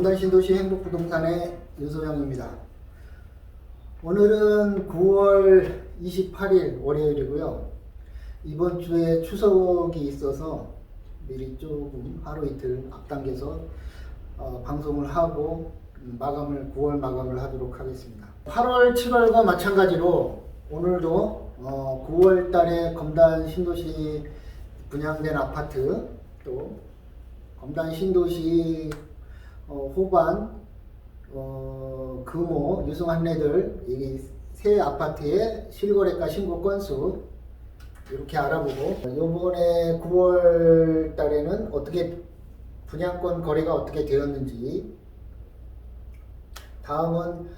검단 신도시 행복부동산의 유소영입니다. 오늘은 9월 28일 월요일이고요. 이번 주에 추석이 있어서 미리 조금 하루 이틀 앞당겨서 방송을 하고 9월 마감을 하도록 하겠습니다. 8월, 7월과 마찬가지로 오늘도 9월 달에 검단 신도시 분양된 아파트, 또 검단 신도시 호반, 금호, 유승 한례들 이 세 아파트의 실거래가 신고 건수 이렇게 알아보고, 요번에 9월 달에는 어떻게 분양권 거래가 어떻게 되었는지, 다음은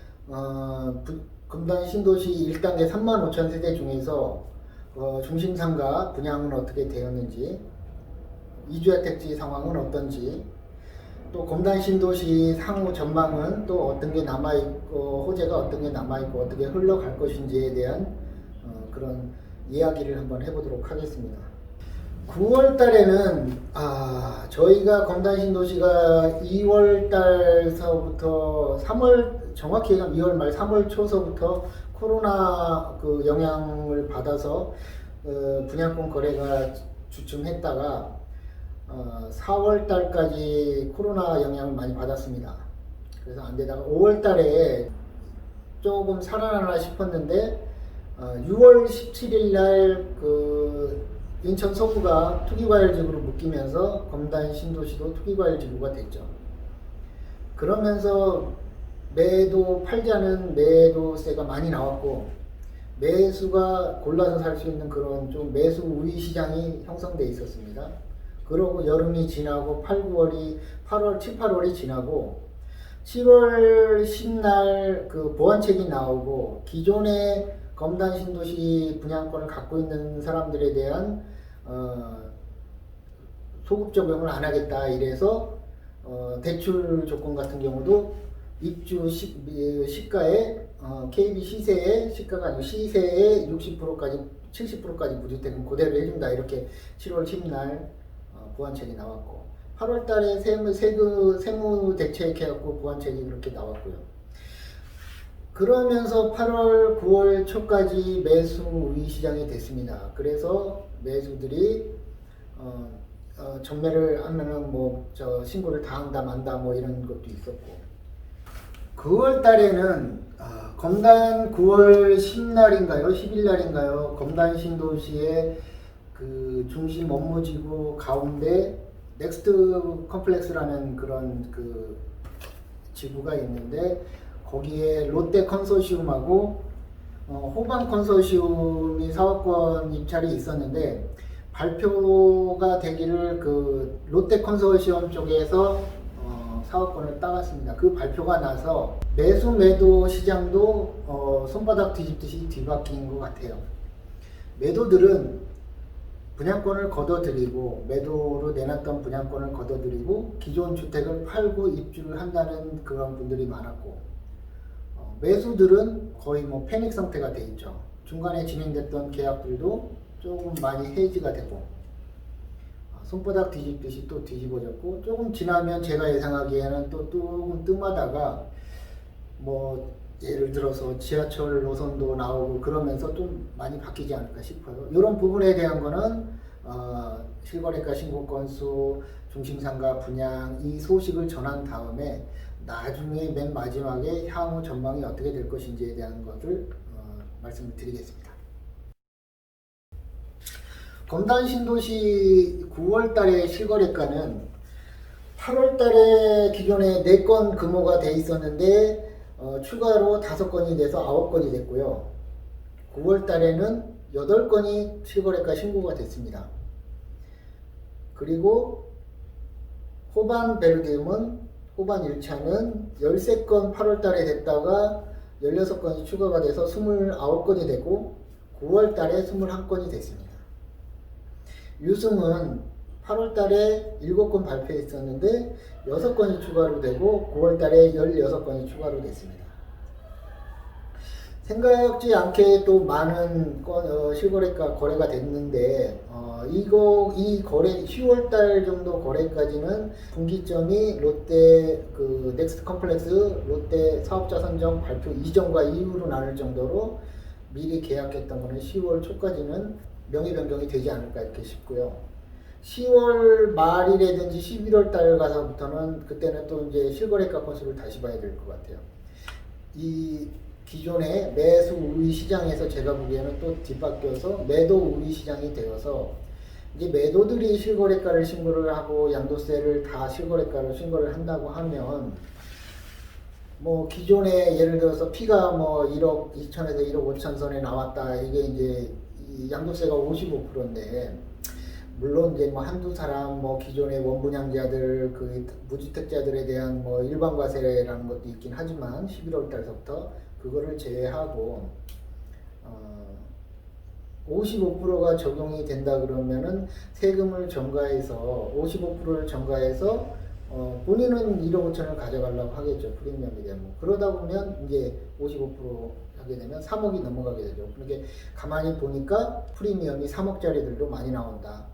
검단 신도시 1단계 35,000세대 중에서 중심상가 분양은 어떻게 되었는지, 이주택지 상황은 어떤지, 또 검단 신도시 향후 전망은 또 어떤 게 남아있고, 호재가 어떤 게 남아있고, 어떻게 흘러갈 것인지에 대한 그런 이야기를 한번 해보도록 하겠습니다. 9월 달에는 저희가 검단 신도시가 2월 달서부터 3월, 정확히 얘기하면 2월 말 3월 초서부터 코로나 그 영향을 받아서 분양권 거래가 주춤했다가 4월 달까지 코로나 영향을 많이 받았습니다. 그래서 안 되다가 5월 달에 조금 살아나나 싶었는데 6월 17일 날 그 인천 서구가 투기과열지구로 묶이면서 검단 신도시도 투기과열지구가 됐죠. 그러면서 팔자는 매도세가 많이 나왔고, 매수가 골라서 살 수 있는 그런 좀 매수 우위 시장이 형성돼 있었습니다. 그러고 여름이 지나고 8월, 7, 8월이 지나고 7월 10날 그 보완책이 나오고, 기존의 검단 신도시 분양권을 갖고 있는 사람들에 대한 소급 적용을 안 하겠다 이래서 대출 조건 같은 경우도 입주 시가에 KB 시세의 시가가 아니고 시세의 60%까지 70%까지 무주택은 그대로 해준다, 이렇게 7월 10날 보완책이 나왔고, 8월 달에 세무 대책 해갖고 보완책이 그렇게 나왔고요. 그러면서 8월, 9월 초까지 매수 우위 시장이 됐습니다. 그래서 매수들이 전매를 하면은 신고를 다 한다 만다 이런 것도 있었고, 9월 달에는 검단 9월 10날인가요? 10일날인가요? 검단 신도시의 그 중심 업무지구 가운데 넥스트 컴플렉스라는 그런 그 지구가 있는데, 거기에 롯데 컨소시움하고 호반 컨소시움이 사업권 입찰이 있었는데, 발표가 되기를 그 롯데 컨소시움 쪽에서 사업권을 따갔습니다. 그 발표가 나서 매수 매도 시장도 손바닥 뒤집듯이 뒤바뀐 것 같아요. 매도들은 분양권을 걷어들이고, 매도로 내놨던 분양권을 걷어들이고 기존 주택을 팔고 입주를 한다는 그런 분들이 많았고, 매수들은 거의 패닉 상태가 돼 있죠. 중간에 진행됐던 계약들도 조금 많이 해지가 되고, 손바닥 뒤집듯이 또 뒤집어졌고, 조금 지나면 제가 예상하기에는 또 조금 뜸하다가 예를 들어서 지하철 노선도 나오고 그러면서 좀 많이 바뀌지 않을까 싶어요. 이런 부분에 대한 거는 실거래가 신고 건수, 중심상가 분양 이 소식을 전한 다음에 나중에 맨 마지막에 향후 전망이 어떻게 될 것인지에 대한 것을 말씀을 드리겠습니다. 검단 신도시 9월 달의 실거래가는 8월 달에 기존에 4건 금호가 돼 있었는데 추가로 5건이 돼서 9건이 됐고요. 9월 달에는 8건이 실거래가 신고가 됐습니다. 그리고 호반 베르디움은 호반 1차는 13건 8월 달에 됐다가 16건이 추가가 돼서 29건이 되고 9월 달에 21건이 됐습니다. 유승은 8월 달에 7건 발표했었는데 6건이 추가로 되고 9월 달에 16건이 추가로 됐습니다. 생각지 않게 또 많은 실거래가 거래가 됐는데 이 거래 10월 달 정도 거래까지는 분기점이 롯데 그 넥스트 컴플렉스 롯데 사업자 선정 발표 이전과 이후로 나눌 정도로 미리 계약했던 거는 10월 초까지는 명의 변경이 되지 않을까 이렇게 싶고요. 10월 말이라든지 11월 달 가서부터는 그때는 또 이제 실거래가 건수를 다시 봐야 될 것 같아요. 이 기존의 매수 우위 시장에서 제가 보기에는 또 뒤바뀌어서 매도 우위 시장이 되어서 이제 매도들이 실거래가를 신고를 하고 양도세를 다 실거래가로 신고를 한다고 하면 뭐 기존에 예를 들어서 피가 뭐 1억 2천에서 1억 5천 선에 나왔다 이게 이제 이 양도세가 55%인데 물론 이제 뭐 한두 사람 뭐 기존의 원분양자들 그 무주택자들에 대한 뭐 일반과세라는 것도 있긴 하지만 11월 달서부터 그거를 제외하고 55%가 적용이 된다 그러면은 세금을 전가해서 55%를 전가해서 본인은 1억 5천을 가져가려고 하겠죠. 프리미엄이 되면. 그러다 보면 이제 55% 하게 되면 3억이 넘어가게 되죠. 그렇게 가만히 보니까 프리미엄이 3억짜리들도 많이 나온다.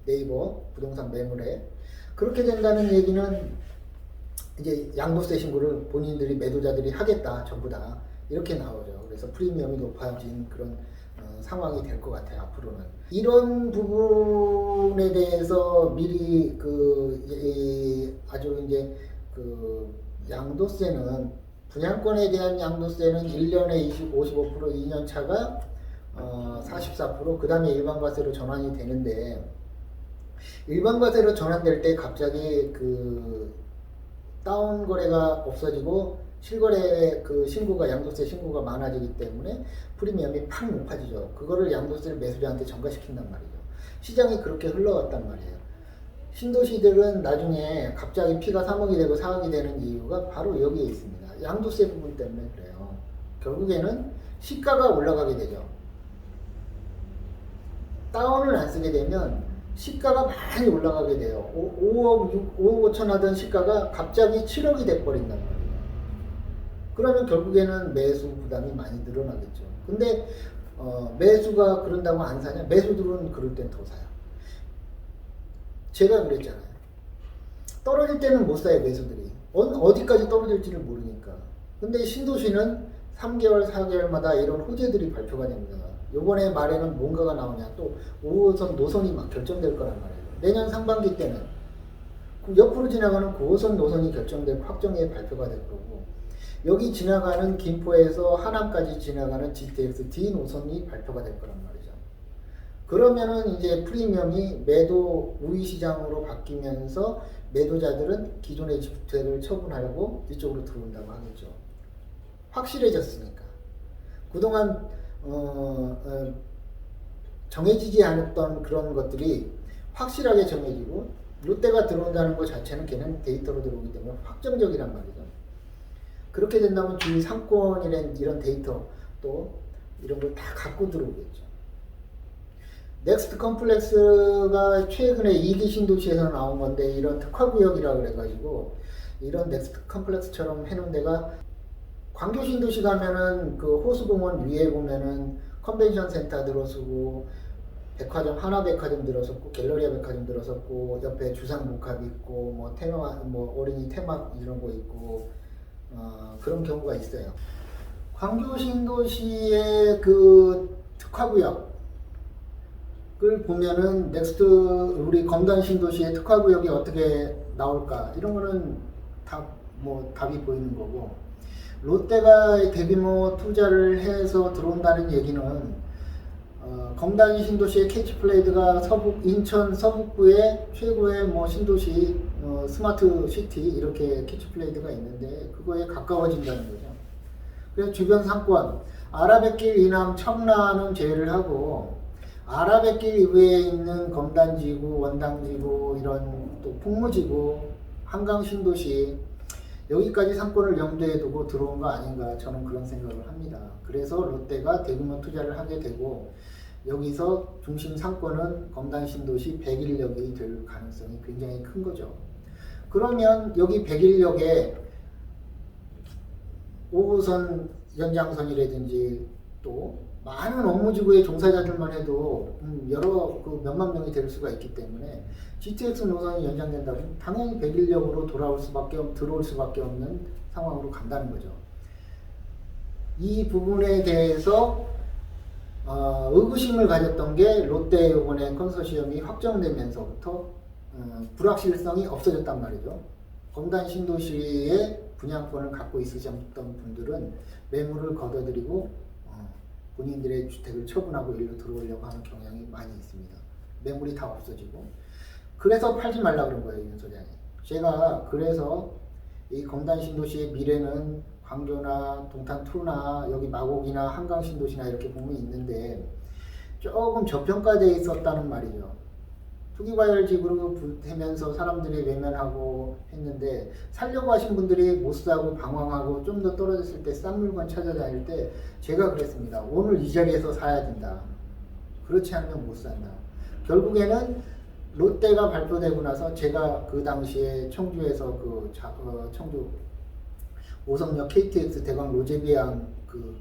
네이버 부동산 매물에. 그렇게 된다는 얘기는 이제 양도세 신고를 본인들이 매도자들이 하겠다. 전부 다. 이렇게 나오죠. 그래서 프리미엄이 높아진 그런 상황이 될 것 같아요. 앞으로는. 이런 부분에 대해서 미리 아주 이제 양도세는 분양권에 대한 양도세는 1년에 55%, 2년 차가 44%, 그 다음에 일반과세로 전환이 되는데 일반과세로 전환될 때 갑자기 다운 거래가 없어지고 실거래 신고가 양도세 신고가 많아지기 때문에 프리미엄이 팍 높아지죠. 그거를 양도세를 매수자한테 전가시킨단 말이죠. 시장이 그렇게 흘러갔단 말이에요. 신도시들은 나중에 갑자기 피가 3억이 되고 4억이 되는 이유가 바로 여기에 있습니다. 양도세 부분 때문에 그래요. 결국에는 시가가 올라가게 되죠. 다운을 안 쓰게 되면 시가가 많이 올라가게 돼요. 5억 5천 하던 시가가 갑자기 7억이 돼버린단 말이에요. 그러면 결국에는 매수 부담이 많이 늘어나겠죠. 근데 매수가 그런다고 안 사냐? 매수들은 그럴 땐 더 사요. 제가 그랬잖아요. 떨어질 때는 못 사요, 매수들이. 어디까지 떨어질지를 모르니까. 근데 신도시는 3개월, 4개월마다 이런 호재들이 발표가 됩니다. 요번에 말에는 뭔가가 나오냐. 또 5호선 노선이 막 결정될 거란 말이에요. 내년 상반기 때는 옆으로 지나가는 9호선 노선이 결정될 확정에 발표가 될 거고 여기 지나가는 김포에서 하남까지 지나가는 GTX D 노선이 발표가 될 거란 말이죠. 그러면은 이제 프리미엄이 매도 우위 시장으로 바뀌면서 매도자들은 기존의 주택을 처분하려고 이쪽으로 들어온다고 하겠죠. 확실해졌으니까. 그동안 정해지지 않았던 그런 것들이 확실하게 정해지고 롯데가 들어온다는 것 자체는 걔는 데이터로 들어오기 때문에 확정적이란 말이죠. 그렇게 된다면 주위 상권이란 이런 데이터 또 이런 걸 다 갖고 들어오겠죠. 넥스트 컴플렉스가 최근에 2기 신도시에서 나온 건데 이런 특화구역이라 그래가지고 이런 넥스트 컴플렉스처럼 해놓은 데가 광교 신도시 가면은 그 호수공원 위에 보면은 컨벤션 센터 들어서고 백화점 하나백화점 들어섰고 갤러리아 백화점 들어섰고 옆에 주상복합 있고 뭐 테마 뭐 어린이 테마 이런 거 있고 그런 경우가 있어요. 광교 신도시의 그 특화구역을 보면은 넥스트 우리 검단 신도시의 특화구역이 어떻게 나올까 이런 거는 다 뭐 답이 보이는 거고 롯데가 대규모 투자를 해서 들어온다는 얘기는 검단 신도시의 캐치플레이드가 인천 서북부의 최고의 뭐 신도시 스마트 시티 이렇게 캐치플레이드가 있는데 그거에 가까워진다는 거죠. 그래서 주변 상권 아라뱃길 이남 청라는 제외를 하고 아라뱃길 이외에 있는 검단지구, 원당지구 이런 또 풍무지구, 한강 신도시 여기까지 상권을 염두에 두고 들어온 거 아닌가 저는 그런 생각을 합니다. 그래서 롯데가 대규모 투자를 하게 되고 여기서 중심 상권은 검단 신도시 백일역이 될 가능성이 굉장히 큰 거죠. 그러면 여기 백일역에 5호선 연장선이라든지 또 많은 업무지구의 종사자들만 해도 여러 몇만 명이 될 수가 있기 때문에 GTX 노선이 연장된다면 당연히 100인력으로 들어올 수밖에 없는 상황으로 간다는 거죠. 이 부분에 대해서 의구심을 가졌던 게 롯데 이번에 컨소시엄이 확정되면서부터 불확실성이 없어졌단 말이죠. 검단 신도시의 분양권을 갖고 있으셨던 분들은 매물을 걷어들이고 본인들의 주택을 처분하고 일로 들어오려고 하는 경향이 많이 있습니다. 매물이 다 없어지고. 그래서 팔지 말라 그런 거예요, 윤 소장이. 제가 그래서 이 검단 신도시의 미래는 광교나 동탄2나 여기 마곡이나 한강 신도시나 이렇게 보면 있는데 조금 저평가되어 있었다는 말이죠. 투기과열지구로 되면서 사람들이 외면하고 했는데 살려고 하신 분들이 못 사고 방황하고 좀 더 떨어졌을 때 싼 물건 찾아다닐 때 제가 그랬습니다. 오늘 이 자리에서 사야 된다. 그렇지 않으면 못 산다. 결국에는 롯데가 발표되고 나서 제가 그 당시에 청주에서 청주 오성역 KTX 대광 로제비앙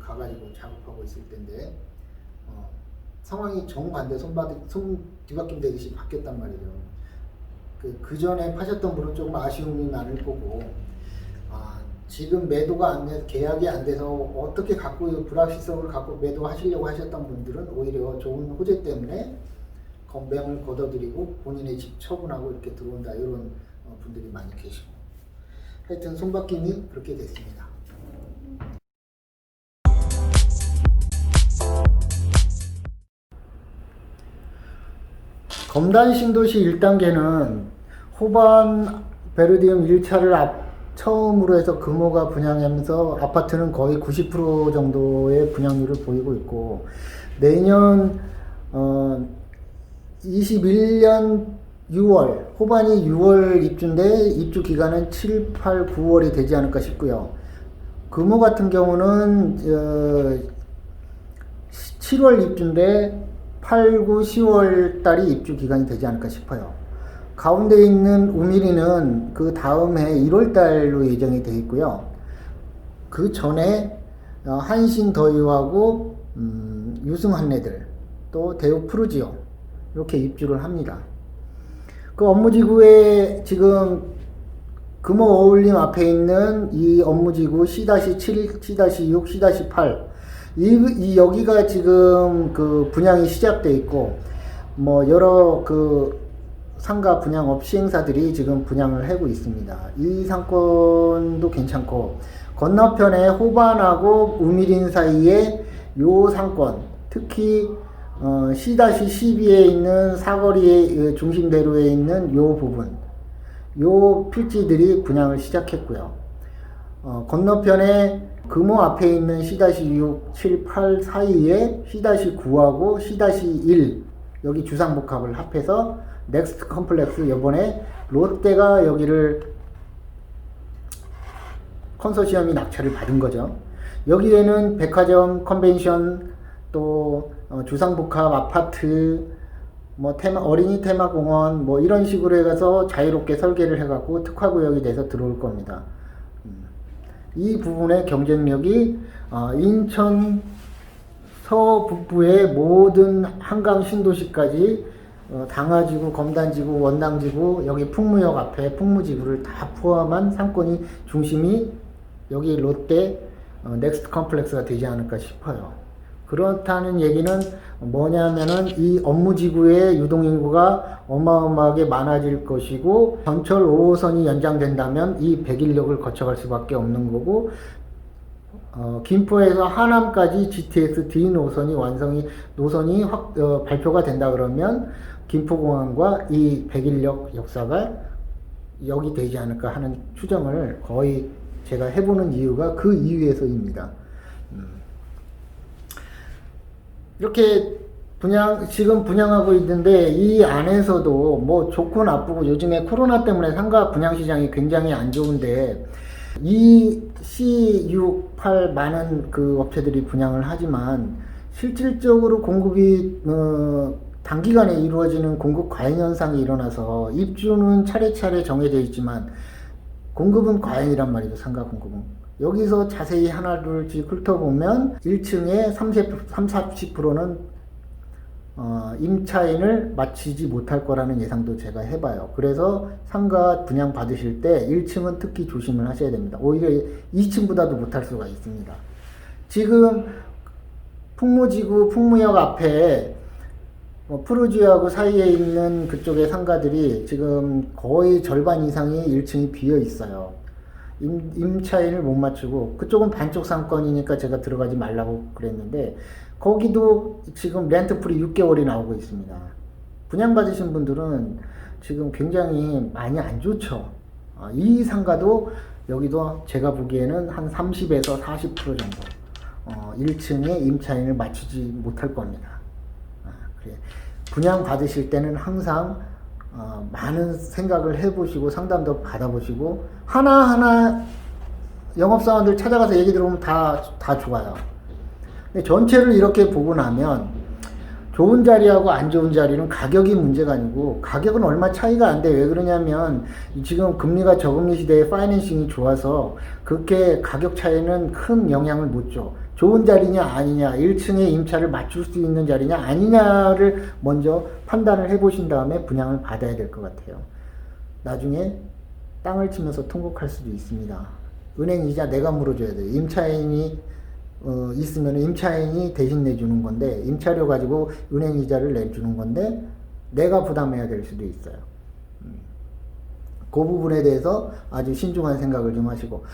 가가지고 작업하고 있을 때인데 상황이 정반대 손 뒤바뀜 되듯이 바뀌었단 말이죠. 그 전에 파셨던 분은 조금 아쉬움이 많을 거고 지금 매도가 안 돼서 계약이 안 돼서 어떻게 불확실성을 갖고 매도하시려고 하셨던 분들은 오히려 좋은 호재 때문에 매물 걷어들이고 본인의 집 처분하고 이렇게 들어온다 이런 분들이 많이 계시고 하여튼 손바뀜이 그렇게 됐습니다. 검단 신도시 1단계는 호반 베르디움 1차를 처음으로 해서 금호가 분양하면서 아파트는 거의 90% 정도의 분양률을 보이고 있고 내년 21년 6월 호반이 6월 입주인데 입주 기간은 7, 8, 9월이 되지 않을까 싶고요. 금호 같은 경우는 7월 입주인데 8, 9, 10월 달이 입주 기간이 되지 않을까 싶어요. 가운데 있는 우미리는 그 다음 해 1월 달로 예정이 되어 있고요. 그 전에 한신 더유하고 유승 한레들 또 대우 푸르지오 이렇게 입주를 합니다. 그 업무지구에 지금 금호 어울림 앞에 있는 이 업무지구 C-7, C-6, C-8 여기가 지금 분양이 시작돼 있고 여러 상가 분양업 시행사들이 지금 분양을 하고 있습니다. 이 상권도 괜찮고 건너편에 호반하고 우미린 사이에 요 상권 특히 C-12에 있는 사거리의 중심대로에 있는 요 부분 요 필지들이 분양을 시작했고요. 건너편에 금호 앞에 있는 C-6, 7, 8 사이에 C-9하고 C-1 여기 주상복합을 합해서 넥스트 컴플렉스 이번에 롯데가 여기를 컨소시엄이 낙찰을 받은 거죠. 여기에는 백화점, 컨벤션 또 주상복합 아파트 어린이 테마공원 이런 식으로 해서 자유롭게 설계를 해갖고 특화구역이 돼서 들어올 겁니다. 이 부분의 경쟁력이 인천 서북부의 모든 한강 신도시까지 당하지구, 검단지구, 원당지구, 여기 풍무역 앞에 풍무지구를 다 포함한 상권이 중심이 여기 롯데 넥스트 컴플렉스가 되지 않을까 싶어요. 그렇다는 얘기는 뭐냐면은 이 업무지구의 유동인구가 어마어마하게 많아질 것이고 전철 5호선이 연장된다면 이 100인력을 거쳐갈 수밖에 없는 거고 김포에서 하남까지 GTX D 노선이 발표가 된다 그러면 김포공항과 이 100인력 역사가 여기 되지 않을까 하는 추정을 거의 제가 해보는 이유가 그 이유에서입니다. 이렇게 지금 분양하고 있는데 이 안에서도 좋고 나쁘고 요즘에 코로나 때문에 상가 분양 시장이 굉장히 안 좋은데 이 C6, 8 많은 업체들이 분양을 하지만 실질적으로 공급이 단기간에 이루어지는 공급 과잉 현상이 일어나서 입주는 차례차례 정해져 있지만 공급은 과잉이란 말이죠. 상가 공급은. 여기서 자세히 하나둘씩 훑어보면 1층에 30-40%는 임차인을 맞추지 못할 거라는 예상도 제가 해봐요. 그래서 상가 분양 받으실 때 1층은 특히 조심을 하셔야 됩니다. 오히려 2층보다도 못할 수가 있습니다. 지금 풍무지구 풍무역 앞에 푸르지오하고 사이에 있는 그쪽의 상가들이 지금 거의 절반 이상이 1층이 비어 있어요. 임차인을 못 맞추고, 그쪽은 반쪽 상권이니까 제가 들어가지 말라고 그랬는데, 거기도 지금 렌트풀이 6개월이 나오고 있습니다. 분양받으신 분들은 지금 굉장히 많이 안 좋죠. 이 상가도 여기도 제가 보기에는 한 30에서 40% 정도 1층에 임차인을 맞추지 못할 겁니다. 그래. 분양 받으실 때는 항상 많은 생각을 해보시고 상담도 받아보시고 하나하나 영업사원들 찾아가서 얘기 들어보면 다 좋아요. 근데 전체를 이렇게 보고 나면 좋은 자리하고 안 좋은 자리는 가격이 문제가 아니고, 가격은 얼마 차이가 안 돼. 왜 그러냐면 지금 금리가 저금리 시대에 파이낸싱이 좋아서 그렇게 가격 차이는 큰 영향을 못 줘. 좋은 자리냐 아니냐, 1층에 임차를 맞출 수 있는 자리냐 아니냐를 먼저 판단을 해보신 다음에 분양을 받아야 될 것 같아요. 나중에 땅을 치면서 통곡할 수도 있습니다. 은행 이자 내가 물어줘야 돼요. 임차인이 있으면 임차인이 대신 내주는 건데, 임차료 가지고 은행 이자를 내주는 건데 내가 부담해야 될 수도 있어요. 그 부분에 대해서 아주 신중한 생각을 좀 하시고,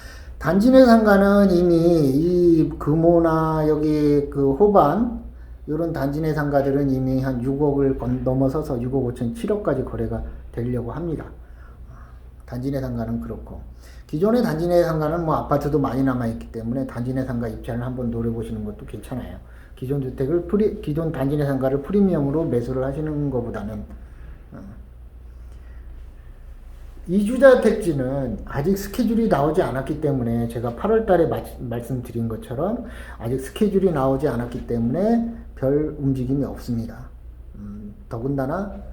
단지 내 상가는 이미 이 금호나 여기 그 호반 이런 단지 내 상가들은 이미 한 6억을 넘어서서 6억 5천 7억까지 거래가 되려고 합니다. 단지 내 상가는 그렇고, 기존의 단지 내 상가는 뭐 아파트도 많이 남아있기 때문에 단지 내 상가 입찰을 한번 노려보시는 것도 괜찮아요. 기존 주택을 기존 단지 내 상가를 프리미엄으로 매수를 하시는 것보다는. 이주자 택지는 아직 스케줄이 나오지 않았기 때문에, 제가 8월 달에 말씀드린 것처럼 아직 스케줄이 나오지 않았기 때문에 별 움직임이 없습니다. 더군다나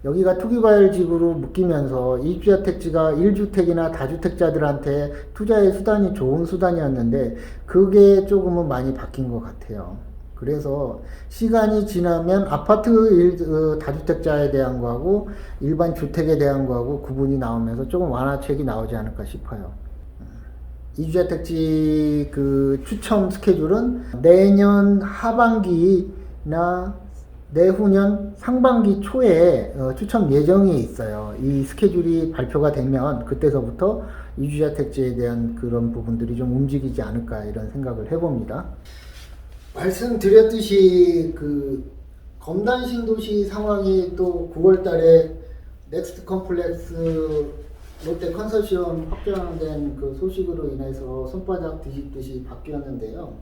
여기가 투기과열지구로 묶이면서 이주자 택지가 1주택이나 다주택자들한테 투자의 수단이 좋은 수단이었는데 그게 조금은 많이 바뀐 것 같아요. 그래서 시간이 지나면 아파트 다주택자에 대한 거하고 일반 주택에 대한 거하고 구분이 나오면서 조금 완화책이 나오지 않을까 싶어요. 이주자 택지 그 추첨 스케줄은 내년 하반기나 내후년 상반기 초에 추첨 예정이 있어요. 이 스케줄이 발표가 되면 그때서부터 이주자 택지에 대한 그런 부분들이 좀 움직이지 않을까 이런 생각을 해봅니다. 말씀드렸듯이 그 검단 신도시 상황이 또 9월 달에 넥스트 컴플렉스 롯데 컨소시엄 확정된 그 소식으로 인해서 손바닥 뒤집듯이 바뀌었는데요.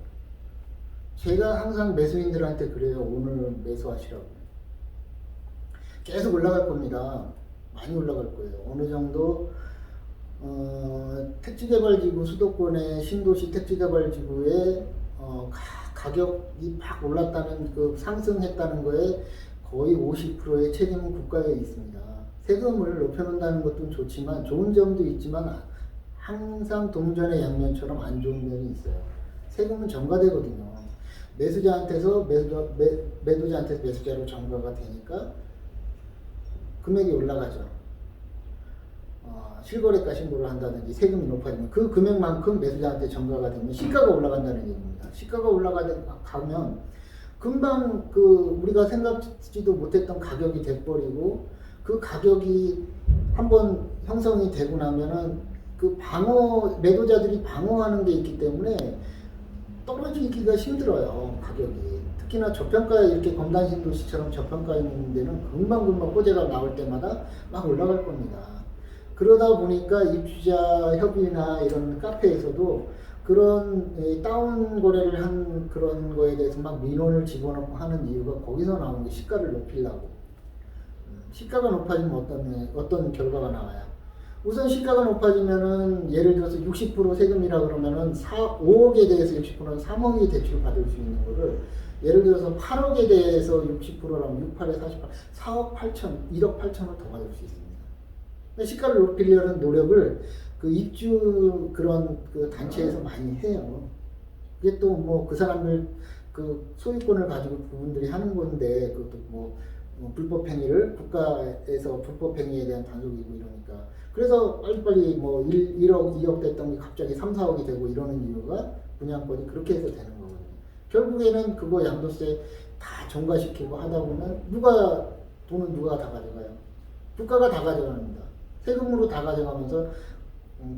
제가 항상 매수인들한테 그래요. 오늘 매수하시라고. 계속 올라갈 겁니다. 많이 올라갈 거예요. 어느 정도 택지개발지구 수도권의 신도시 택지개발지구에 가격이 막 올랐다는 그 상승했다는 거에 거의 50%의 책임은 국가에 있습니다. 세금을 높여놓는다는 것도 좋지만 좋은 점도 있지만 항상 동전의 양면처럼 안 좋은 면이 있어요. 세금은 전가되거든요. 매수자한테서 매도자한테서 매수자로 전가가 되니까 금액이 올라가죠. 실거래가 신고를 한다든지 세금이 높아지면 그 금액만큼 매수자한테 전가가 되면 시가가 올라간다는 얘기입니다. 시가가 올라가면 금방 그 우리가 생각지도 못했던 가격이 돼버리고, 그 가격이 한번 형성이 되고 나면은 그 매도자들이 방어하는 게 있기 때문에 떨어지기가 힘들어요, 가격이. 특히나 저평가에 이렇게 검단 신도시처럼 저평가 있는 데는 금방금방 호재가 나올 때마다 막 올라갈 겁니다. 그러다 보니까 입주자 협의나 이런 카페에서도 그런 다운 거래를 한 그런 거에 대해서 막 민원을 집어넣고 하는 이유가 거기서 나오는 게 시가를 높이려고. 시가가 높아지면 어떤 결과가 나와요? 우선 시가가 높아지면은 예를 들어서 60% 세금이라 그러면은 5억에 대해서 60%는 3억이 대출 받을 수 있는 거를 예를 들어서 8억에 대해서 60%라면 68에 48, 4억 8천, 1억 8천을 더 받을 수 있습니다. 시가를 높이려는 노력을 그 입주 그런 그 단체에서 많이 해요. 그게 또 뭐 그 사람들 그 소유권을 가지고 그분들이 하는 건데 그것도 뭐 불법 행위를 국가에서 불법 행위에 대한 단속이고 이러니까 그래서 빨리빨리 뭐 1억, 2억 됐던 게 갑자기 3, 4억이 되고 이러는 이유가 분양권이 그렇게 해서 되는 거거든요. 결국에는 그거 양도세 다 전가시키고 하다 보면 돈은 누가 다 가져가요? 국가가 다 가져갑니다. 세금으로 다 가져가면서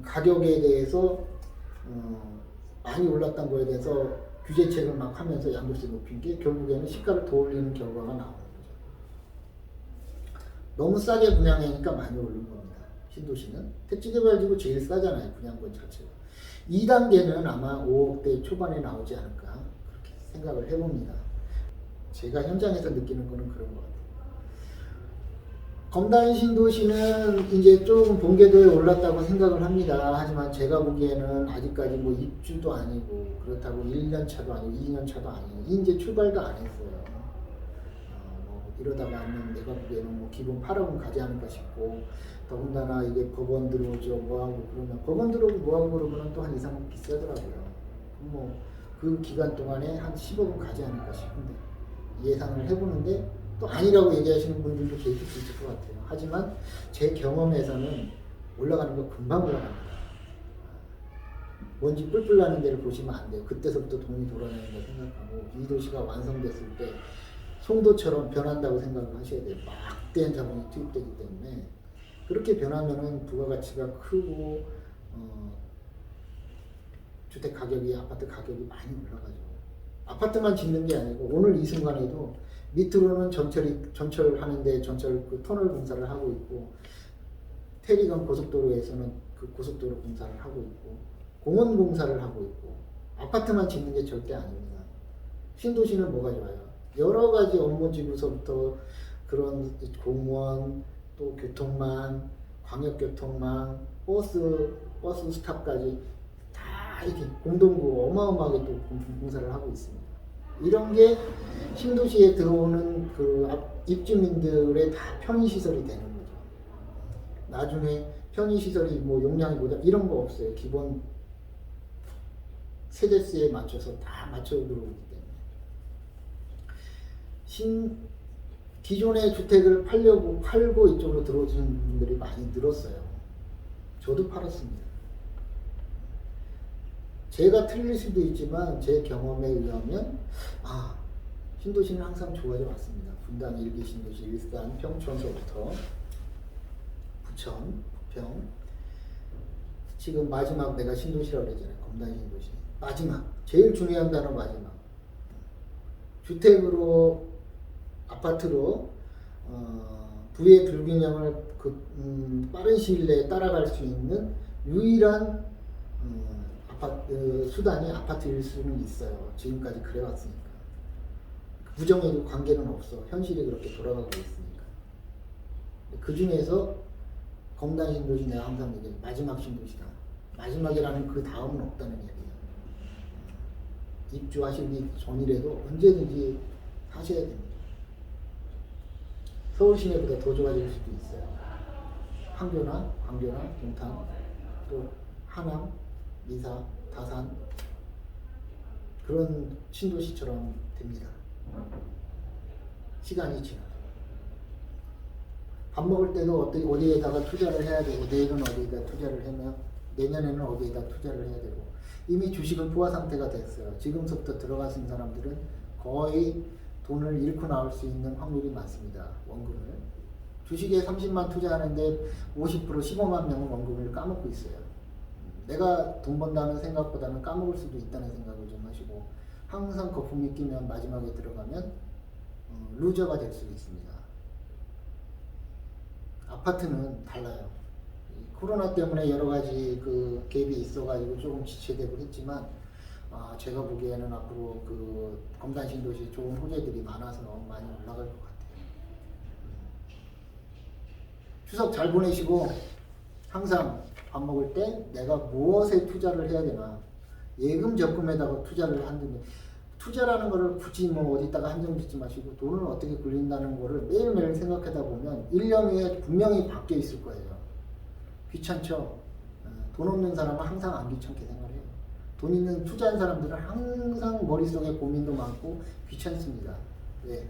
가격에 대해서 많이 올랐던 거에 대해서 규제책을 막 하면서 양도세 높인 게 결국에는 시가를 더 올리는 결과가 나오는 거죠. 너무 싸게 분양하니까 많이 오른 겁니다. 신도시는 택지개발지구 제일 싸잖아요. 분양권 자체가. 2단계는 아마 5억대 초반에 나오지 않을까 그렇게 생각을 해봅니다. 제가 현장에서 느끼는 거는 그런 것 같아요. 검단 신도시는 이제 조금 본궤도에 올랐다고 생각을 합니다. 하지만 제가 보기에는 아직까지 뭐 입주도 아니고 그렇다고 1년 차도 아니고 2년 차도 아니고 이제 출발도 안 했어요. 뭐 이러다가는 내가 보기에는 뭐 기본 8억은 가지 않을까 싶고 더군다나 이게 법원 들어오죠 뭐하고 그러면 법원 들어오고 뭐하고 그러면 또 한 2, 3억 비싸더라고요. 뭐 그 기간 동안에 한 10억은 가지 않을까 싶은데 예상을 해보는데 또 아니라고 얘기하시는 분들도 계실 수 있을 것 같아요. 하지만 제 경험에서는 올라가는 거 금방 올라갑니다. 먼지 뿔뿔 나는 데를 보시면 안 돼요. 그때서부터 돈이 돌아다닌다 생각하고 이 도시가 완성됐을 때 송도처럼 변한다고 생각을 하셔야 돼요. 막대한 자본이 투입되기 때문에 그렇게 변하면은 부가가치가 크고 주택 가격이 아파트 가격이 많이 올라가죠. 아파트만 짓는 게 아니고 오늘 이 순간에도 밑으로는 전철하는데 전철 그 터널 공사를 하고 있고 태리간 고속도로에서는 그 고속도로 공사를 하고 있고 공원 공사를 하고 있고 아파트만 짓는 게 절대 아닙니다. 신도시는 뭐가 좋아요? 여러 가지 업무지구서부터 그런 공원 또 교통망, 광역교통망, 버스 스탑까지 다 이렇게 공동구 어마어마하게 또 공사를 하고 있습니다. 이런 게 신도시에 들어오는 그 입주민들의 다 편의시설이 되는 거죠. 나중에 편의시설이 뭐 용량이 뭐다 이런 거 없어요. 기본 세대수에 맞춰서 다 맞춰 들어오기 때문에 기존의 주택을 팔고 이쪽으로 들어오시는 분들이 많이 늘었어요. 저도 팔았습니다. 제가 틀릴 수도 있지만 제 경험에 의하면 신도시는 항상 좋아져 왔습니다. 분당 1기 신도시, 일산, 평촌서부터 부천, 부평 지금 마지막 내가 신도시라고 그랬잖아요. 검단 신도시 마지막 제일 중요한 단어 마지막 주택으로 아파트로 부의 불균형을 빠른 시일 내에 따라갈 수 있는 유일한 수단이 아파트일 수는 있어요. 지금까지 그래왔으니까. 부정에도 관계는 없어. 현실이 그렇게 돌아가고 있으니까. 그 중에서 검단 신도시 내가 항상 얘기해요. 마지막 신도시다. 마지막이라는 그 다음은 없다는 얘기예요. 입주하시기 전이라도 언제든지 하셔야 됩니다. 서울 시내보다 더 좋아질 수도 있어요. 판교나 광교나 동탄 또 하남 미사, 다산 그런 신도시처럼 됩니다. 시간이 지나서 밥 먹을 때도 어디에다가 투자를 해야 되고 내일은 어디에다 투자를 하면 내년에는 어디에다 투자를 해야 되고 이미 주식은 포화 상태가 됐어요. 지금부터 들어가신 사람들은 거의 돈을 잃고 나올 수 있는 확률이 많습니다. 원금을 주식에 30만 투자하는데 50% 15만 명은 원금을 까먹고 있어요. 내가 돈 번다는 생각보다는 까먹을 수도 있다는 생각을 좀 하시고 항상 거품이 끼면 마지막에 들어가면 루저가 될 수 있습니다. 아파트는 달라요. 코로나 때문에 여러 가지 그 갭이 있어가지고 조금 지체되고 했지만 제가 보기에는 앞으로 그 검단 신도시 좋은 호재들이 많아서 많이 올라갈 것 같아요. 추석 잘 보내시고 항상 밥 먹을 때 내가 무엇에 투자를 해야 되나 예금 적금에다가 투자를 한다면 투자라는 거를 굳이 뭐 어디다가 한정 짓지 마시고 돈을 어떻게 굴린다는 거를 매일매일 생각하다 보면 1년 후에 분명히 바뀌어 있을 거예요. 귀찮죠? 돈 없는 사람은 항상 안 귀찮게 생활해요. 돈 있는 투자한 사람들은 항상 머릿속에 고민도 많고 귀찮습니다. 왜?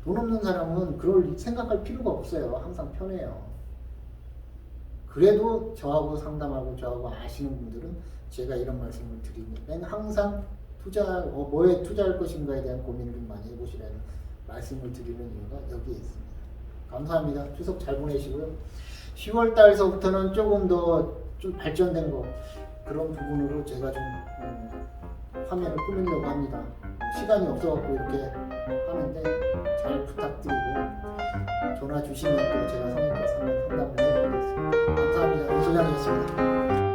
돈 없는 사람은 그럴 생각할 필요가 없어요. 항상 편해요. 그래도 저하고 상담하고 저하고 아시는 분들은 제가 이런 말씀을 드리면 항상 뭐에 투자할 것인가에 대한 고민을 좀 많이 해보시라는 말씀을 드리는 이유가 여기에 있습니다. 감사합니다. 추석 잘 보내시고요. 10월 달서부터는 조금 더 좀 발전된 거 그런 부분으로 제가 좀 화면을 꾸미려고 합니다. 시간이 없어갖고 이렇게 하는데 잘 부탁드리고 전화 주시면 또 제가 성의껏 상담을 해드리겠습니다. 감사합니다. 이 소장이었습니다.